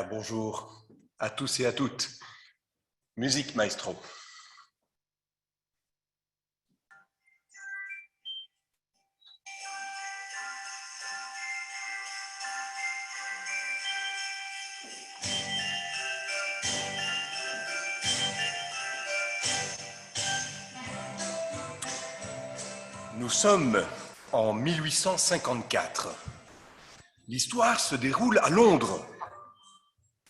Bonjour à tous et à toutes. Musique maestro. Nous sommes en 1854. L'histoire se déroule à Londres.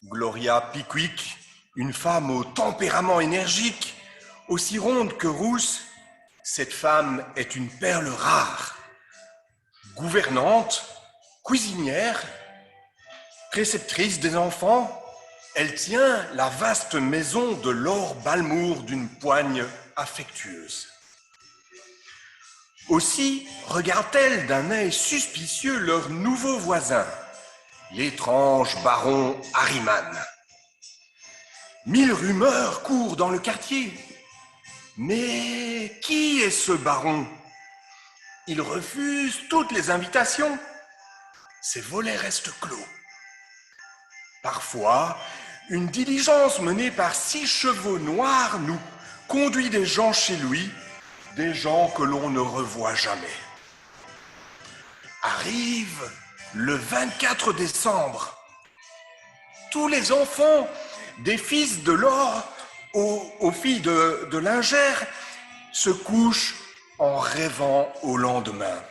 Gloria Pickwick, une femme au tempérament énergique, aussi ronde que rousse, cette femme est une perle rare. Gouvernante, cuisinière, préceptrice des enfants, elle tient la vaste maison de Lord Balmoor d'une poigne affectueuse. Aussi regarde-t-elle d'un œil suspicieux leur nouveau voisin, l'étrange baron Harriman. 1000 rumeurs courent dans le quartier. Mais qui est ce baron? Il refuse toutes les invitations. Ses volets restent clos. Parfois, une diligence menée par 6 chevaux noirs nous conduit des gens chez lui, des gens que l'on ne revoit jamais. Arrive le 24 décembre. Tous les enfants, des fils de l'or aux filles de lingère, se couchent en rêvant au lendemain.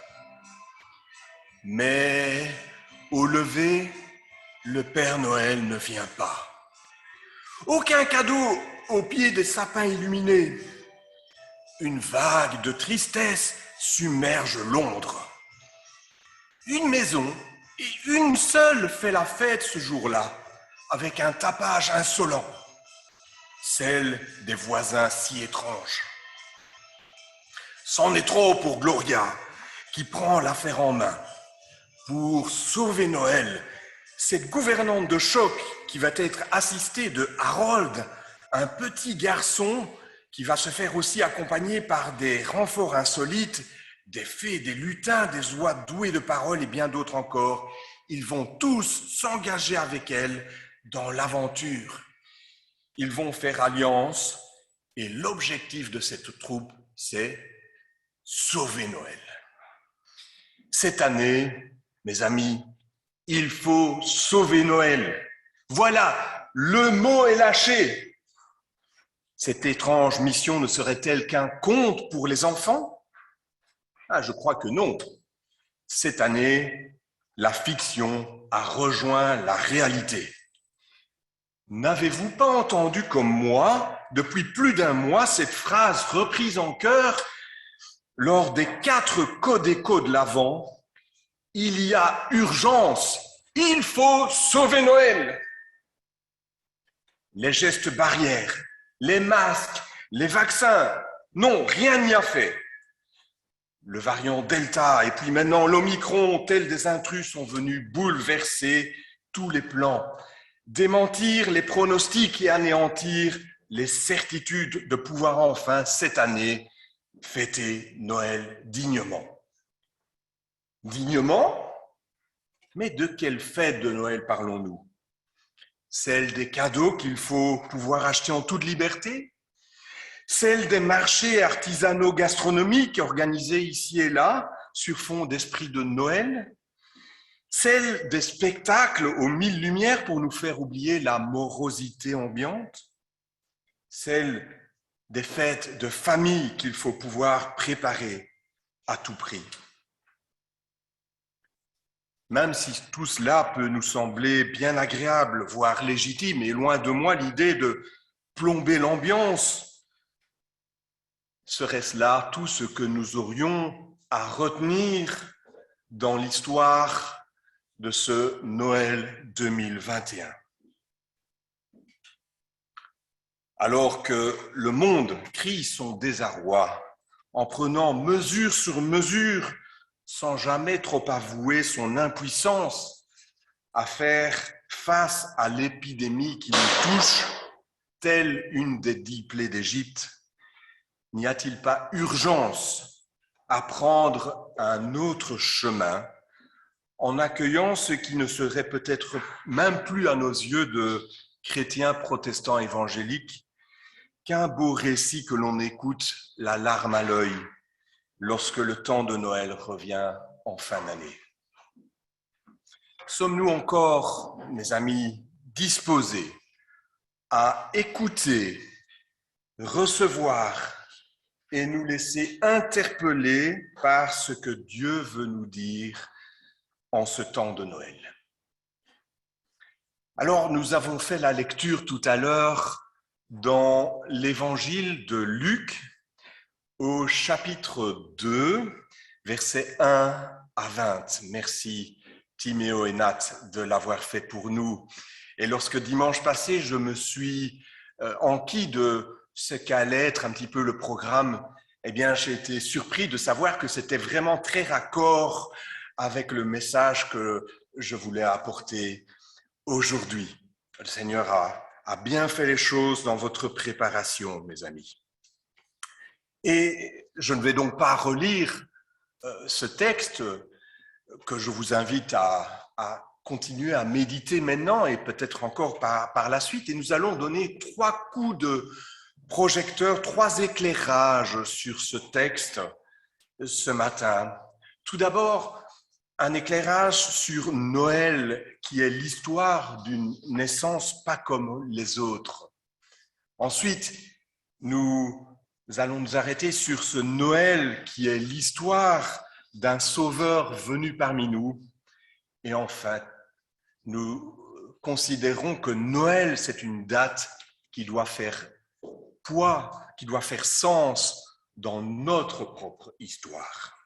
Mais au lever, le Père Noël ne vient pas. Aucun cadeau au pied des sapins illuminés. Une vague de tristesse submerge Londres. Une maison, et une seule, fait la fête ce jour-là, avec un tapage insolent, celle des voisins si étranges. C'en est trop pour Gloria, qui prend l'affaire en main. Pour sauver Noël, cette gouvernante de choc qui va être assistée de Harold, un petit garçon qui va se faire aussi accompagner par des renforts insolites, des fées, des lutins, des oies douées de parole et bien d'autres encore. Ils vont tous s'engager avec elle dans l'aventure. Ils vont faire alliance et l'objectif de cette troupe, c'est sauver Noël. Cette année, mes amis, il faut sauver Noël. Voilà, le mot est lâché. Cette étrange mission ne serait-elle qu'un conte pour les enfants? Je crois que non. Cette année, la fiction a rejoint la réalité. N'avez-vous pas entendu comme moi, depuis plus d'un mois, cette phrase reprise en chœur lors des 4 Codéco de l'Avent? Il y a urgence, il faut sauver Noël. Les gestes barrières, les masques, les vaccins, non, rien n'y a fait. Le variant Delta et puis maintenant l'Omicron, tels des intrus, sont venus bouleverser tous les plans, démentir les pronostics et anéantir les certitudes de pouvoir enfin, cette année, fêter Noël dignement. Dignement? Mais de quelle fête de Noël parlons-nous? Celle des cadeaux qu'il faut pouvoir acheter en toute liberté? Celle des marchés artisanaux gastronomiques organisés ici et là sur fond d'esprit de Noël? Celle des spectacles aux 1000 lumières pour nous faire oublier la morosité ambiante? Celle des fêtes de famille qu'il faut pouvoir préparer à tout prix? Même si tout cela peut nous sembler bien agréable, voire légitime, et loin de moi l'idée de plomber l'ambiance, serait-ce là tout ce que nous aurions à retenir dans l'histoire de ce Noël 2021? Alors que le monde crie son désarroi en prenant mesure sur mesure, sans jamais trop avouer son impuissance à faire face à l'épidémie qui nous touche, telle une des 10 plaies d'Égypte, n'y a-t-il pas urgence à prendre un autre chemin en accueillant ce qui ne serait peut-être même plus à nos yeux de chrétiens protestants évangéliques qu'un beau récit que l'on écoute la larme à l'œil lorsque le temps de Noël revient en fin d'année. Sommes-nous encore, mes amis, disposés à écouter, recevoir et nous laisser interpeller par ce que Dieu veut nous dire en ce temps de Noël? Alors, nous avons fait la lecture tout à l'heure dans l'évangile de Luc, au chapitre 2, versets 1 à 20. Merci Timéo et Nat de l'avoir fait pour nous. Et lorsque dimanche passé, je me suis enquis de ce qu'allait être un petit peu le programme, eh bien, j'ai été surpris de savoir que c'était vraiment très raccord avec le message que je voulais apporter aujourd'hui. Le Seigneur a bien fait les choses dans votre préparation, mes amis. Et je ne vais donc pas relire ce texte que je vous invite à continuer à méditer maintenant et peut-être encore par la suite. Et nous allons donner 3 coups de projecteur, 3 éclairages sur ce texte ce matin. Tout d'abord, un éclairage sur Noël, qui est l'histoire d'une naissance pas comme les autres. Ensuite, nous allons nous arrêter sur ce Noël qui est l'histoire d'un sauveur venu parmi nous. Et enfin, nous considérons que Noël, c'est une date qui doit faire poids, qui doit faire sens dans notre propre histoire.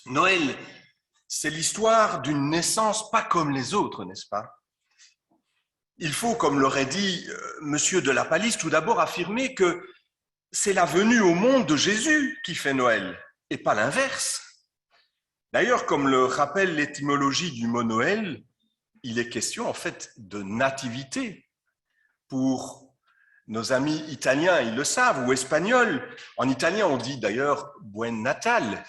Noël, c'est l'histoire d'une naissance pas comme les autres, n'est-ce pas? Il faut, comme l'aurait dit Monsieur de la Palisse, tout d'abord affirmer que c'est la venue au monde de Jésus qui fait Noël, et pas l'inverse. D'ailleurs, comme le rappelle l'étymologie du mot Noël, il est question en fait de nativité. Pour nos amis italiens, ils le savent, ou espagnols. En italien, on dit d'ailleurs Buen Natal,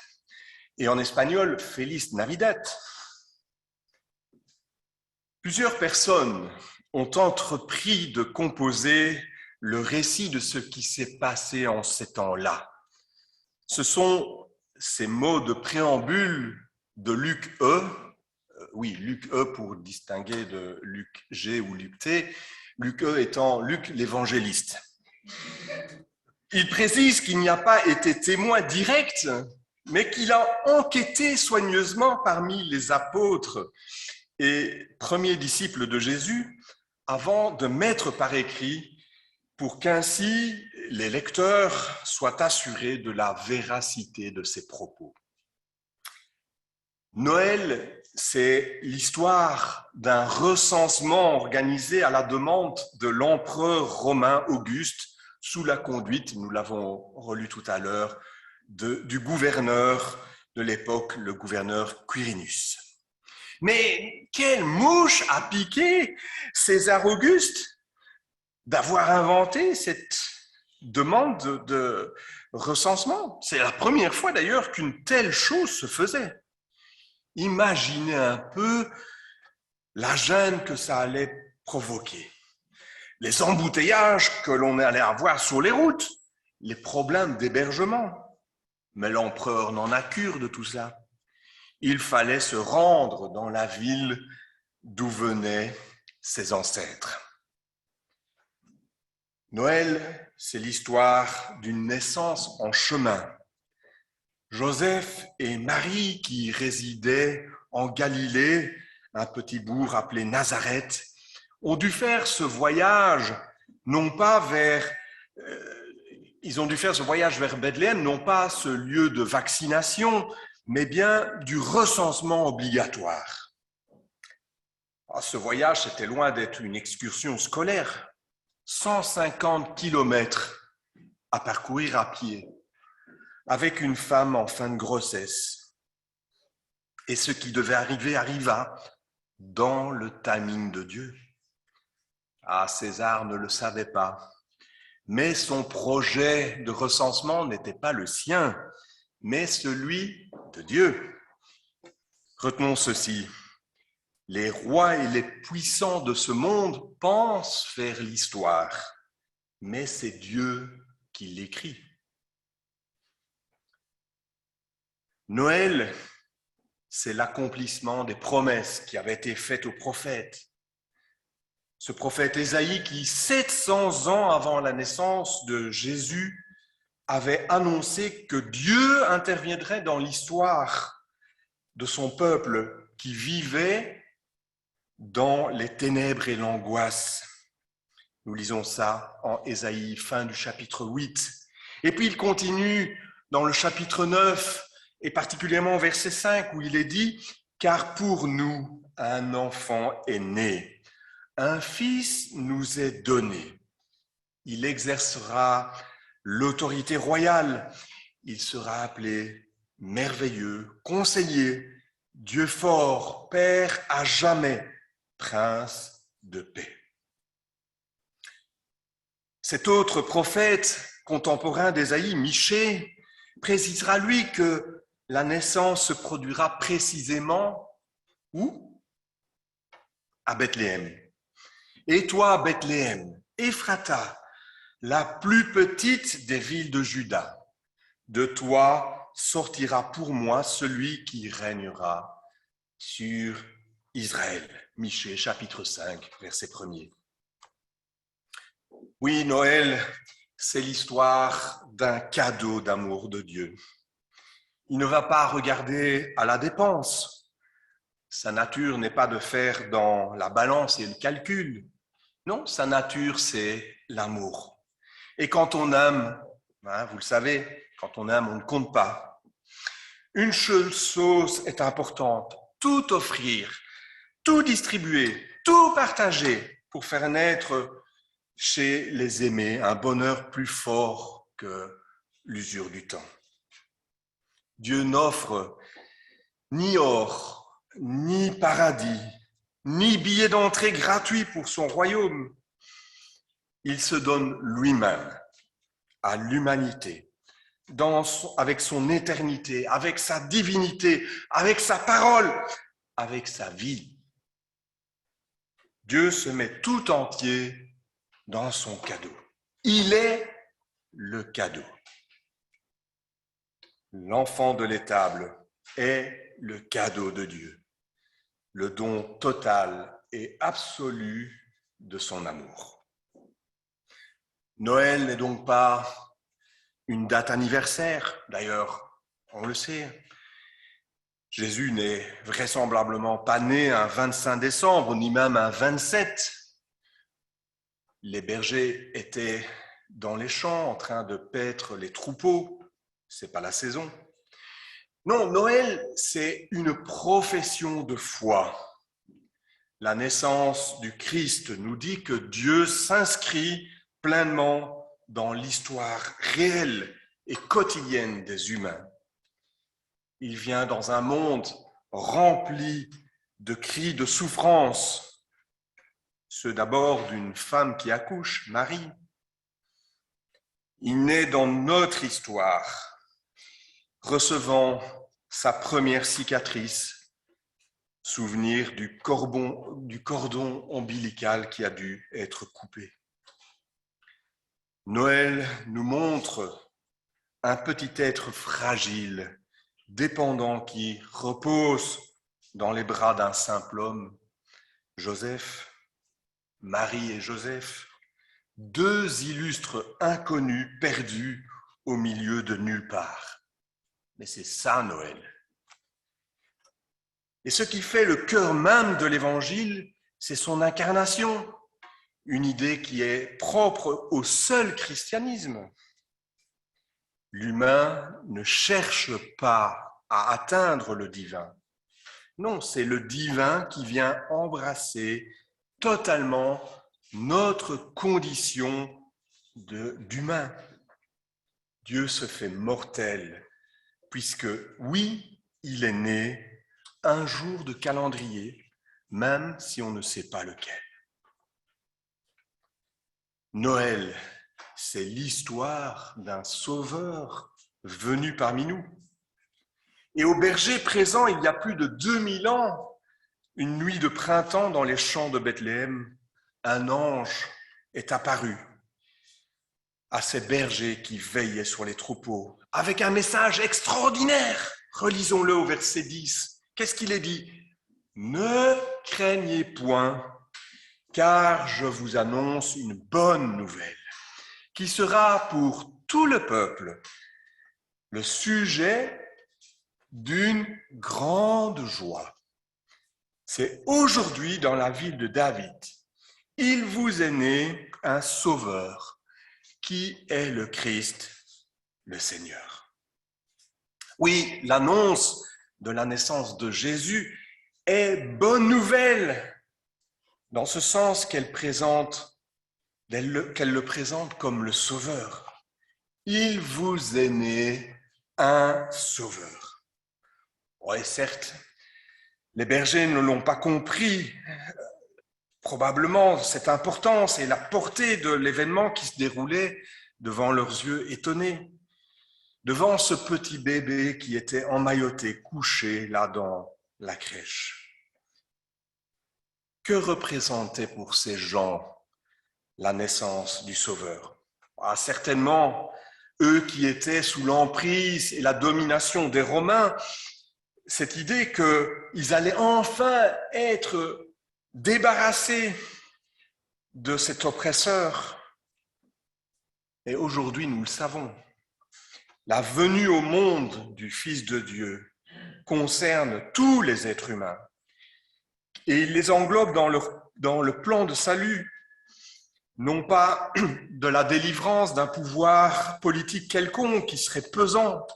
et en espagnol, Feliz Navidad. Plusieurs personnes ont entrepris de composer le récit de ce qui s'est passé en ces temps-là. Ce sont ces mots de préambule de Luc E, oui, Luc E pour distinguer de Luc G ou Luc T, Luc E étant Luc l'évangéliste. Il précise qu'il n'y a pas été témoin direct, mais qu'il a enquêté soigneusement parmi les apôtres et premiers disciples de Jésus avant de mettre par écrit pour qu'ainsi les lecteurs soient assurés de la véracité de ses propos. Noël, c'est l'histoire d'un recensement organisé à la demande de l'empereur romain Auguste sous la conduite, nous l'avons relu tout à l'heure, du gouverneur de l'époque, le gouverneur Quirinus. Mais quelle mouche a piqué César Auguste d'avoir inventé cette demande de recensement? C'est la première fois d'ailleurs qu'une telle chose se faisait. Imaginez un peu la gêne que ça allait provoquer, les embouteillages que l'on allait avoir sur les routes, les problèmes d'hébergement. Mais l'empereur n'en a cure de tout ça. Il fallait se rendre dans la ville d'où venaient ses ancêtres. Noël, c'est l'histoire d'une naissance en chemin. Joseph et Marie, qui résidaient en Galilée, un petit bourg appelé Nazareth, ont dû faire ce voyage, ils ont dû faire ce voyage vers Bethléem, non pas ce lieu de vaccination, mais bien du recensement obligatoire. Alors, ce voyage, c'était loin d'être une excursion scolaire. 150 kilomètres à parcourir à pied, avec une femme en fin de grossesse. Et ce qui devait arriver arriva dans le timing de Dieu. Ah, César ne le savait pas, mais son projet de recensement n'était pas le sien, mais celui de Dieu. Retenons ceci. Les rois et les puissants de ce monde pensent faire l'histoire, mais c'est Dieu qui l'écrit. Noël, c'est l'accomplissement des promesses qui avaient été faites aux prophètes. Ce prophète Ésaïe qui, 700 ans avant la naissance de Jésus, avait annoncé que Dieu interviendrait dans l'histoire de son peuple qui vivait dans les ténèbres et l'angoisse. Nous lisons ça en Ésaïe, fin du chapitre 8. Et puis il continue dans le chapitre 9, et particulièrement verset 5, où il est dit « Car pour nous, un enfant est né, un fils nous est donné. Il exercera l'autorité royale. Il sera appelé merveilleux, conseiller, Dieu fort, Père à jamais, prince de paix. » Cet autre prophète contemporain d'Ésaïe, Michée, précisera lui que la naissance se produira précisément où? À Bethléem. Et toi, Bethléem, Ephrata, la plus petite des villes de Juda, de toi sortira pour moi celui qui régnera sur Israël. Michée, chapitre 5, verset 1er. Oui, Noël, c'est l'histoire d'un cadeau d'amour de Dieu. Il ne va pas regarder à la dépense. Sa nature n'est pas de faire dans la balance et le calcul. Non, sa nature, c'est l'amour. Et quand on aime, vous le savez, quand on aime, on ne compte pas. Une seule chose est importante, tout offrir, tout distribuer, tout partager pour faire naître chez les aimés un bonheur plus fort que l'usure du temps. Dieu n'offre ni or, ni paradis, ni billet d'entrée gratuit pour son royaume. Il se donne lui-même à l'humanité, avec son éternité, avec sa divinité, avec sa parole, avec sa vie. Dieu se met tout entier dans son cadeau. Il est le cadeau. L'enfant de l'étable est le cadeau de Dieu, le don total et absolu de son amour. Noël n'est donc pas une date anniversaire, d'ailleurs, on le sait. Jésus n'est vraisemblablement pas né un 25 décembre, ni même un 27. Les bergers étaient dans les champs en train de paître les troupeaux. C'est pas la saison. Non, Noël, c'est une profession de foi. La naissance du Christ nous dit que Dieu s'inscrit pleinement dans l'histoire réelle et quotidienne des humains. Il vient dans un monde rempli de cris de souffrance, ceux d'abord d'une femme qui accouche, Marie. Il naît dans notre histoire, recevant sa première cicatrice, souvenir du cordon ombilical qui a dû être coupé. Noël nous montre un petit être fragile, dépendant, qui repose dans les bras d'un simple homme, Joseph, Marie et Joseph, deux illustres inconnus perdus au milieu de nulle part. Mais c'est ça Noël. Et ce qui fait le cœur même de l'Évangile, c'est son incarnation, une idée qui est propre au seul christianisme. L'humain ne cherche pas à atteindre le divin. Non, c'est le divin qui vient embrasser totalement notre condition d'humain. Dieu se fait mortel, puisque oui, il est né un jour de calendrier, même si on ne sait pas lequel. Noël, c'est l'histoire d'un sauveur venu parmi nous. Et aux bergers présents il y a plus de 2000 ans, une nuit de printemps dans les champs de Bethléem, un ange est apparu à ces bergers qui veillaient sur les troupeaux avec un message extraordinaire. Relisons-le au verset 10. Qu'est-ce qu'il est dit? Ne craignez point, car je vous annonce une bonne nouvelle qui sera pour tout le peuple le sujet d'une grande joie. C'est aujourd'hui dans la ville de David, il vous est né un sauveur qui est le Christ, le Seigneur. Oui, l'annonce de la naissance de Jésus est bonne nouvelle, dans ce sens qu'elle le présente comme le Sauveur. Il vous est né un Sauveur. Oui, certes, les bergers ne l'ont pas compris, probablement cette importance et la portée de l'événement qui se déroulait devant leurs yeux étonnés, devant ce petit bébé qui était emmailloté, couché là dans la crèche. Que représentait pour ces gens la naissance du Sauveur? Certainement, eux qui étaient sous l'emprise et la domination des Romains, cette idée qu'ils allaient enfin être débarrassés de cet oppresseur. Et aujourd'hui, nous le savons, la venue au monde du Fils de Dieu concerne tous les êtres humains et il les englobe dans le plan de salut, non pas de la délivrance d'un pouvoir politique quelconque qui serait pesant,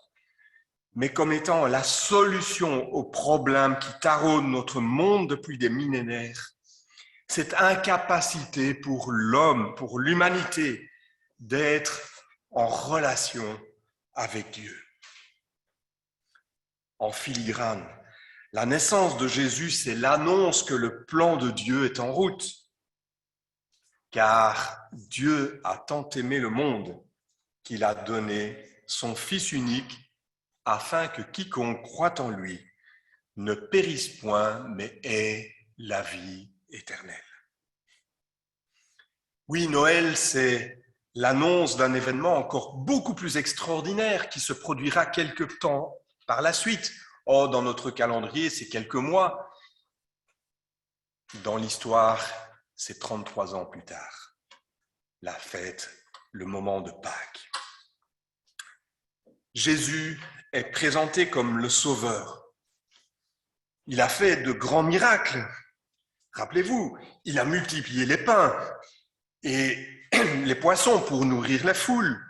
mais comme étant la solution aux problèmes qui taraudent notre monde depuis des millénaires. Cette incapacité pour l'homme, pour l'humanité, d'être en relation avec Dieu. En filigrane, la naissance de Jésus, c'est l'annonce que le plan de Dieu est en route. Car Dieu a tant aimé le monde qu'il a donné son Fils unique afin que quiconque croit en lui ne périsse point, mais ait la vie éternelle. Oui, Noël, c'est l'annonce d'un événement encore beaucoup plus extraordinaire qui se produira quelque temps par la suite. Oh, dans notre calendrier, c'est quelques mois. Dans l'histoire, c'est 33 ans plus tard. La fête, le moment de Pâques. Jésus est présenté comme le Sauveur. Il a fait de grands miracles. Rappelez-vous, il a multiplié les pains et les poissons pour nourrir les foules.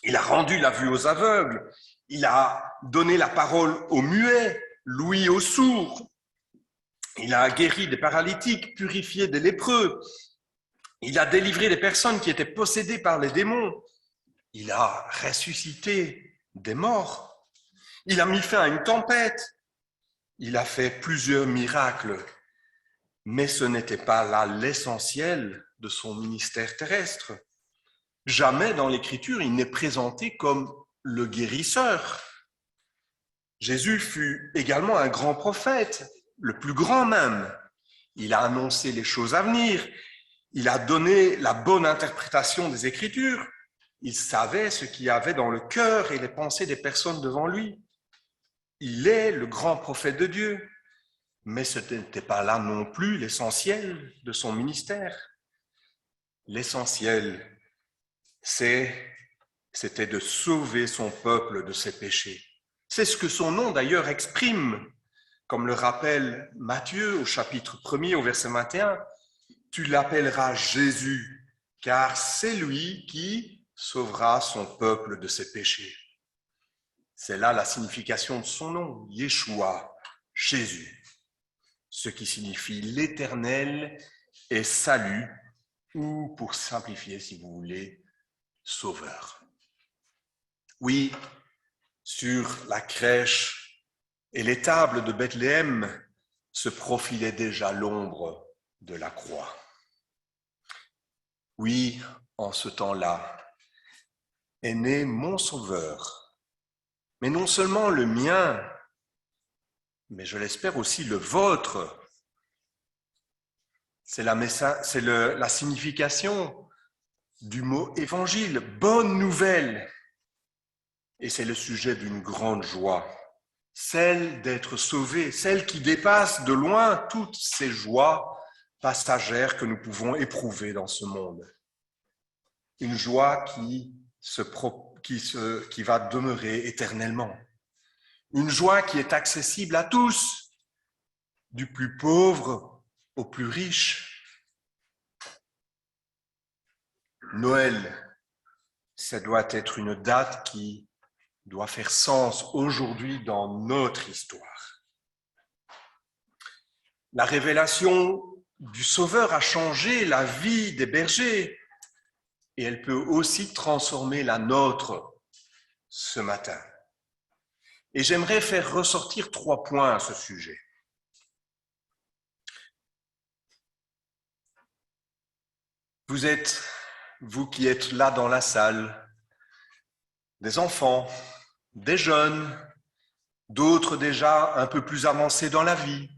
Il a rendu la vue aux aveugles. Il a donné la parole aux muets, l'ouïe aux sourds. Il a guéri des paralytiques, purifié des lépreux. Il a délivré des personnes qui étaient possédées par les démons. Il a ressuscité des morts. Il a mis fin à une tempête. Il a fait plusieurs miracles. Mais ce n'était pas là l'essentiel de son ministère terrestre. Jamais dans l'Écriture, il n'est présenté comme le guérisseur. Jésus fut également un grand prophète, le plus grand même. Il a annoncé les choses à venir. Il a donné la bonne interprétation des Écritures. Il savait ce qu'il y avait dans le cœur et les pensées des personnes devant lui. Il est le grand prophète de Dieu. Mais ce n'était pas là non plus l'essentiel de son ministère. L'essentiel, c'était de sauver son peuple de ses péchés. C'est ce que son nom d'ailleurs exprime, comme le rappelle Matthieu au chapitre 1er au verset 21. Tu l'appelleras Jésus, car c'est lui qui sauvera son peuple de ses péchés. C'est là la signification de son nom, Yeshua, Jésus, ce qui signifie l'Éternel et salut, ou pour simplifier, si vous voulez, sauveur. Oui, sur la crèche et les tables de Bethléem se profilait déjà l'ombre de la croix. Oui, en ce temps-là, est né mon sauveur, mais non seulement le mien, mais je l'espère aussi le vôtre. C'est la signification du mot évangile, bonne nouvelle. Et c'est le sujet d'une grande joie, celle d'être sauvé, celle qui dépasse de loin toutes ces joies passagères que nous pouvons éprouver dans ce monde. Une joie qui va demeurer éternellement. Une joie qui est accessible à tous, du plus pauvre au plus riche. Noël, ça doit être une date qui doit faire sens aujourd'hui dans notre histoire. La révélation du Sauveur a changé la vie des bergers et elle peut aussi transformer la nôtre ce matin. Et j'aimerais faire ressortir 3 points à ce sujet. Vous qui êtes là dans la salle, des enfants, des jeunes, d'autres déjà un peu plus avancés dans la vie.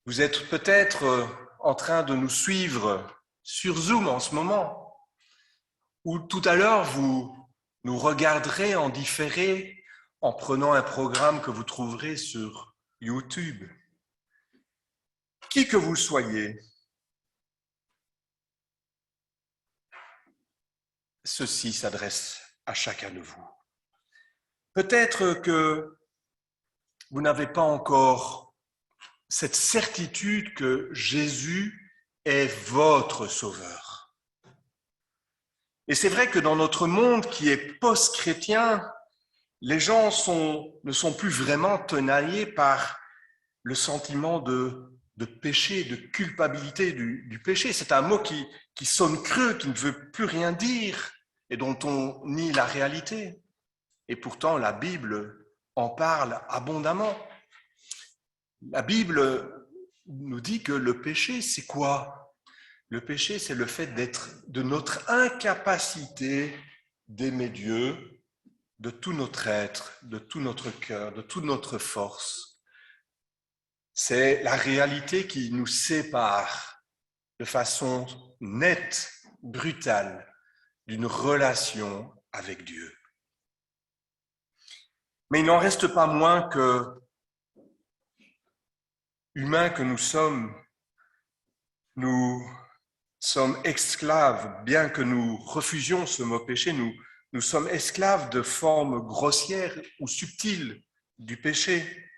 Vous êtes peut-être en train de nous suivre sur Zoom en ce moment, ou tout à l'heure vous nous regarderez en différé en prenant un programme que vous trouverez sur YouTube. Qui que vous soyez, ceci s'adresse à chacun de vous. Peut-être que vous n'avez pas encore cette certitude que Jésus est votre sauveur. Et c'est vrai que dans notre monde qui est post-chrétien, les gens ne sont plus vraiment tenaillés par le sentiment de péché, de culpabilité du péché. C'est un mot qui sonne creux, qui ne veut plus rien dire et dont on nie la réalité. Et pourtant, la Bible en parle abondamment. La Bible nous dit que le péché, c'est quoi? Le péché, c'est le fait de notre incapacité d'aimer Dieu de tout notre être, de tout notre cœur, de toute notre force. C'est la réalité qui nous sépare de façon nette, brutale, d'une relation avec Dieu. Mais il n'en reste pas moins que, humains que nous sommes esclaves, bien que nous refusions ce mot péché, nous sommes esclaves de formes grossières ou subtiles du péché.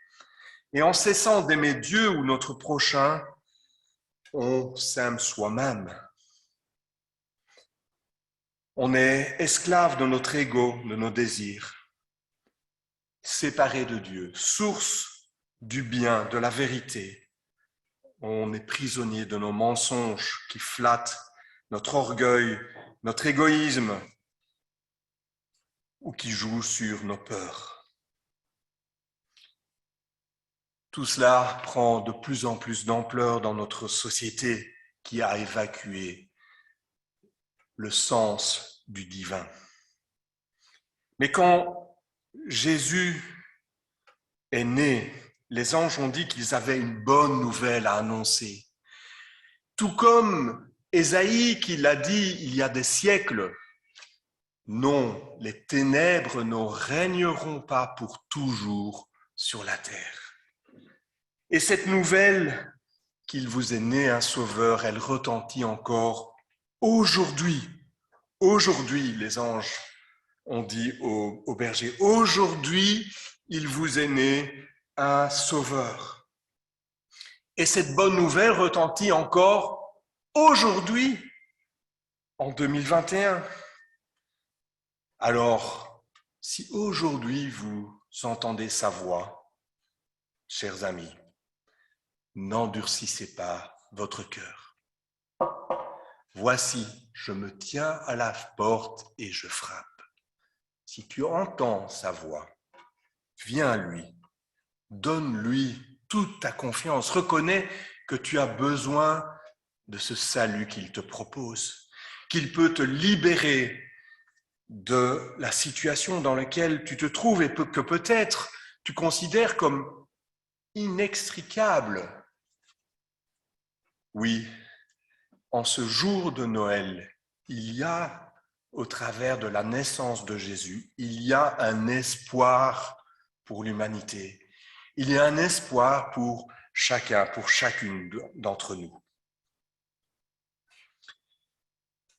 Et en cessant d'aimer Dieu ou notre prochain, on s'aime soi-même. On est esclave de notre ego, de nos désirs, séparé de Dieu, source du bien, de la vérité. On est prisonnier de nos mensonges qui flattent notre orgueil, notre égoïsme, ou qui jouent sur nos peurs. Tout cela prend de plus en plus d'ampleur dans notre société qui a évacué le sens du divin. Mais quand Jésus est né, les anges ont dit qu'ils avaient une bonne nouvelle à annoncer. Tout comme Ésaïe qui l'a dit il y a des siècles, non, les ténèbres ne régneront pas pour toujours sur la terre. Et cette nouvelle qu'il vous est né un sauveur, elle retentit encore aujourd'hui. Aujourd'hui, les anges ont dit aux bergers, aujourd'hui, il vous est né un sauveur. Et cette bonne nouvelle retentit encore aujourd'hui, en 2021. Alors, si aujourd'hui vous entendez sa voix, chers amis, n'endurcissez pas votre cœur. Voici, je me tiens à la porte et je frappe. Si tu entends sa voix, viens à lui, donne-lui toute ta confiance, reconnais que tu as besoin de ce salut qu'il te propose, qu'il peut te libérer de la situation dans laquelle tu te trouves et que peut-être tu considères comme inextricable. Oui, en ce jour de Noël, il y a, au travers de la naissance de Jésus, il y a un espoir pour l'humanité. Il y a un espoir pour chacun, pour chacune d'entre nous.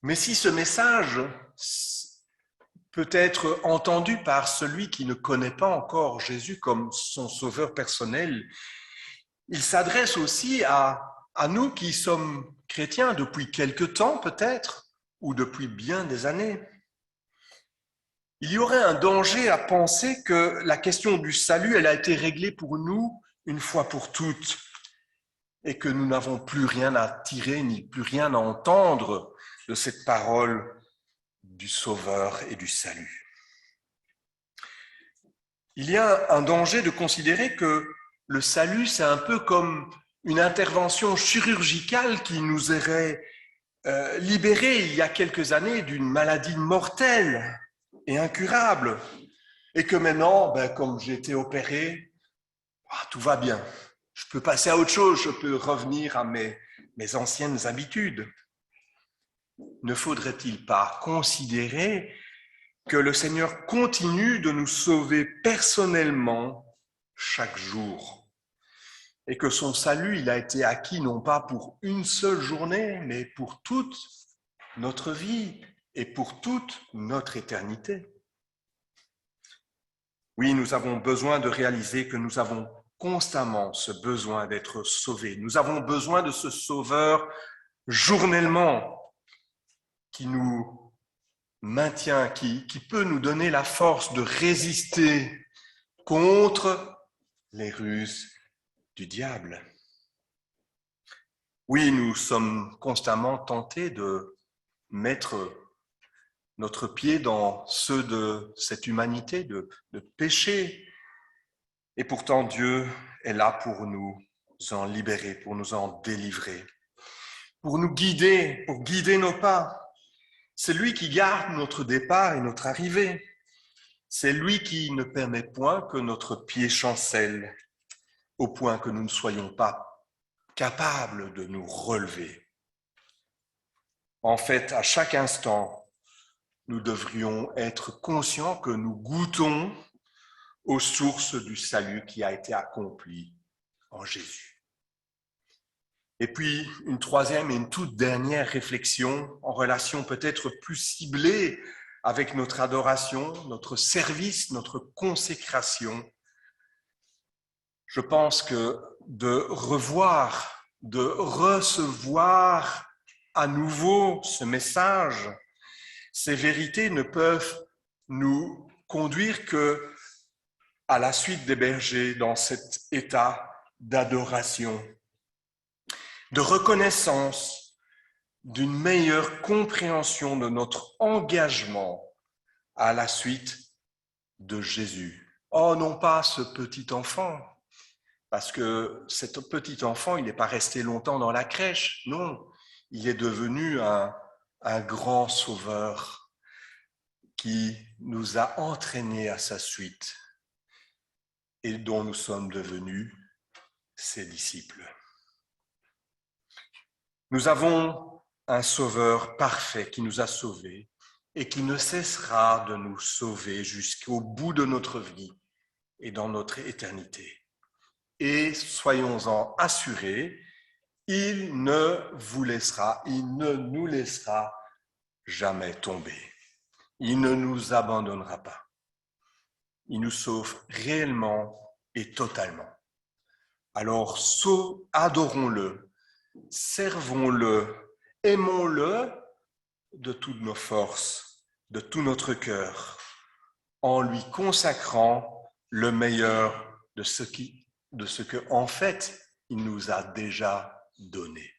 Mais si ce message peut être entendu par celui qui ne connaît pas encore Jésus comme son sauveur personnel, il s'adresse aussi à nous qui sommes chrétiens depuis quelque temps peut-être, ou depuis bien des années. Il y aurait un danger à penser que la question du salut, elle a été réglée pour nous une fois pour toutes, et que nous n'avons plus rien à tirer ni plus rien à entendre de cette parole du Sauveur et du salut. Il y a un danger de considérer que le salut, c'est un peu comme une intervention chirurgicale qui nous aurait libérés il y a quelques années d'une maladie mortelle et incurable, et que maintenant, comme j'ai été opéré, tout va bien. Je peux passer à autre chose, je peux revenir à mes anciennes habitudes. Ne faudrait-il pas considérer que le Seigneur continue de nous sauver personnellement chaque jour et que son salut, il a été acquis non pas pour une seule journée, mais pour toute notre vie et pour toute notre éternité. Oui, nous avons besoin de réaliser que nous avons constamment ce besoin d'être sauvés. Nous avons besoin de ce Sauveur journellement qui nous maintient, qui peut nous donner la force de résister contre les ruses du diable. Oui, nous sommes constamment tentés de mettre notre pied dans ceux de cette humanité, de péché. Et pourtant, Dieu est là pour nous en libérer, pour nous en délivrer, pour nous guider, pour guider nos pas. C'est lui qui garde notre départ et notre arrivée. C'est lui qui ne permet point que notre pied chancelle, au point que nous ne soyons pas capables de nous relever. En fait, à chaque instant, nous devrions être conscients que nous goûtons aux sources du salut qui a été accompli en Jésus. Et puis, une troisième et une toute dernière réflexion en relation peut-être plus ciblée avec notre adoration, notre service, notre consécration. Je pense que de revoir, de recevoir à nouveau ce message, ces vérités ne peuvent nous conduire que à la suite des bergers dans cet état d'adoration, de reconnaissance, d'une meilleure compréhension de notre engagement à la suite de Jésus. Oh, non pas ce petit enfant, parce que cet petit enfant, il n'est pas resté longtemps dans la crèche, non, il est devenu un grand sauveur qui nous a entraînés à sa suite et dont nous sommes devenus ses disciples. Nous avons un Sauveur parfait qui nous a sauvés et qui ne cessera de nous sauver jusqu'au bout de notre vie et dans notre éternité. Et soyons-en assurés, il ne nous laissera jamais tomber. Il ne nous abandonnera pas. Il nous sauve réellement et totalement. Alors, adorons-le, servons-le, aimons-le de toutes nos forces, de tout notre cœur, en lui consacrant le meilleur de ce que, en fait, il nous a déjà donné.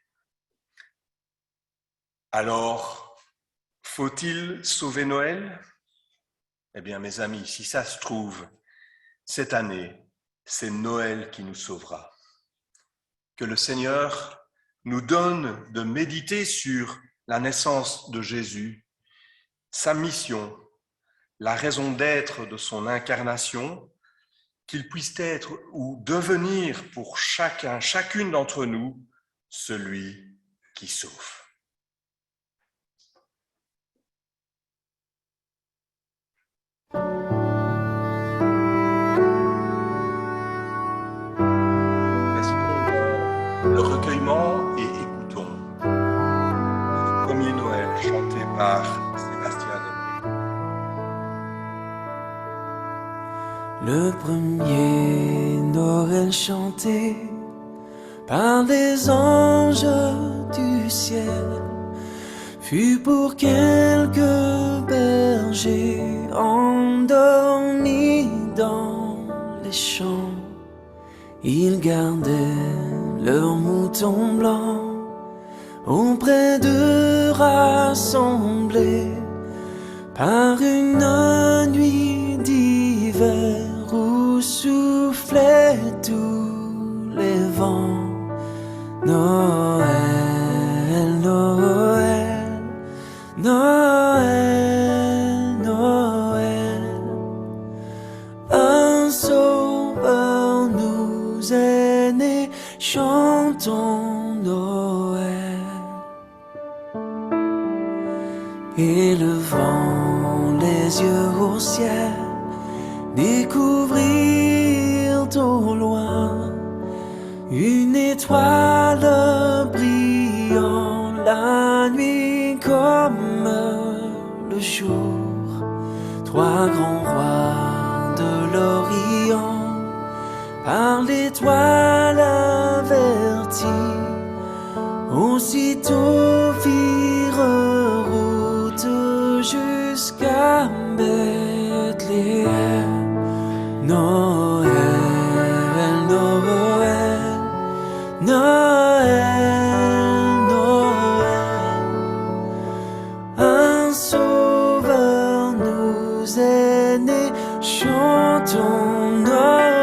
Alors, faut-il sauver Noël ? Eh bien, mes amis, si ça se trouve, cette année, c'est Noël qui nous sauvera. Que le Seigneur nous donne de méditer sur la naissance de Jésus, sa mission, la raison d'être de son incarnation, qu'il puisse être ou devenir pour chacun, chacune d'entre nous, celui qui sauve. Restons dans le recueillement et écoutons le premier Noël chanté par Sébastien Debré. Le premier Noël chanté par les anges du ciel fut pour quelques bergers endormis dans les champs. Ils gardaient leurs moutons blancs auprès d'eux rassemblés par une nuit d'hiver où soufflaient tous les vents. Noël, Noël, Noël, Noël, un sauveur nous est né, chantons Noël. Élevant les yeux au ciel, découvrirent au loin une étoile brillant la nuit comme le jour. Trois grands rois de l'Orient par l'étoile avertis aussitôt firent route jusqu'à Bethléem. Noël, Noël, Noël, Noël, un sauveur nous est né, chantons Noël.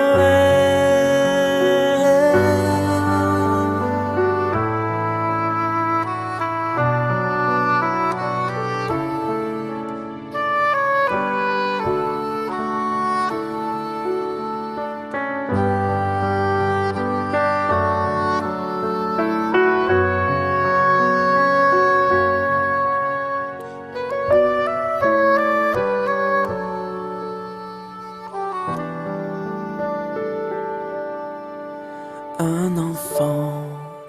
Un enfant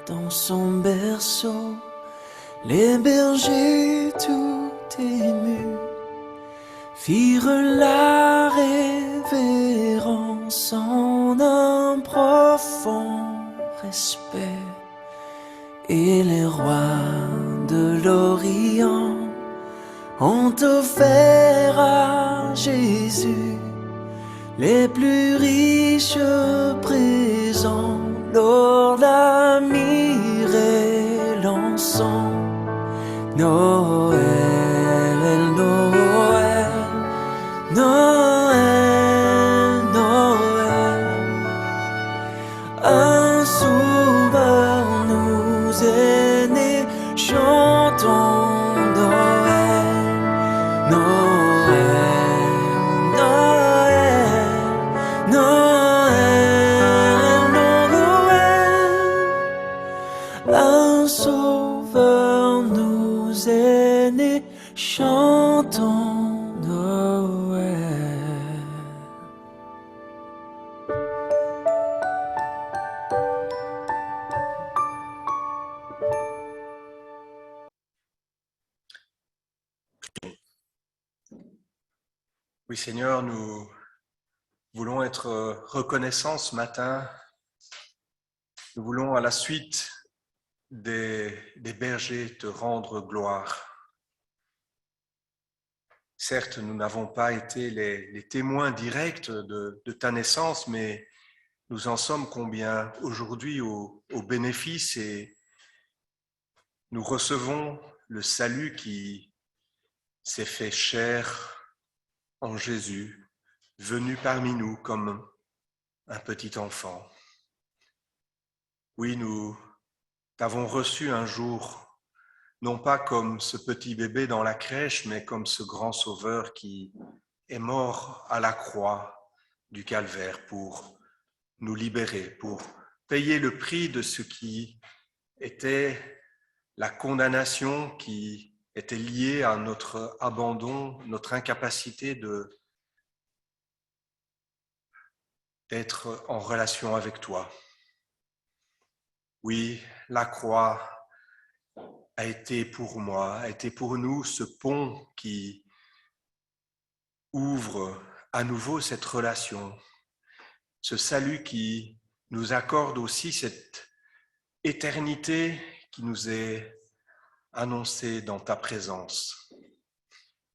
dans son berceau, les bergers tout émus firent la révérence en un profond respect. Et les rois de l'Orient ont offert à Jésus les plus riches présents, l'or, la myrrhe et l'encens. Noël, Noël, Noël, Noël, un sauveur nous est né, chantons Noël, Noël, Noël, Noël, Noël, un sauveur nous est né, chantons Noël. Oui, Seigneur, nous voulons être reconnaissants ce matin. Nous voulons, à la suite des bergers, te rendre gloire. Certes, nous n'avons pas été les témoins directs de ta naissance, mais nous en sommes combien aujourd'hui au bénéfice, et nous recevons le salut qui s'est fait chair en Jésus, venu parmi nous comme un petit enfant. Oui, nous t'avons reçu un jour, non pas comme ce petit bébé dans la crèche, mais comme ce grand sauveur qui est mort à la croix du calvaire pour nous libérer, pour payer le prix de ce qui était la condamnation qui était liée à notre abandon, notre incapacité d'être en relation avec toi. Oui, la croix a été pour moi, a été pour nous ce pont qui ouvre à nouveau cette relation, ce salut qui nous accorde aussi cette éternité qui nous est annoncée dans ta présence.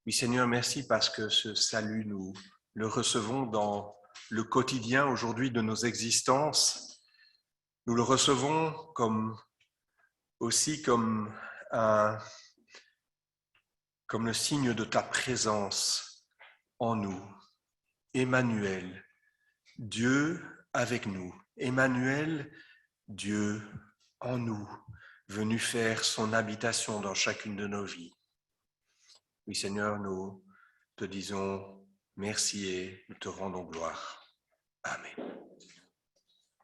Oui Seigneur, merci parce que ce salut, nous le recevons dans le quotidien aujourd'hui de nos existences. Nous le recevons aussi comme le signe de ta présence en nous. Emmanuel, Dieu avec nous. Emmanuel, Dieu en nous, venu faire son habitation dans chacune de nos vies. Oui Seigneur, nous te disons merci et nous te rendons gloire. Amen.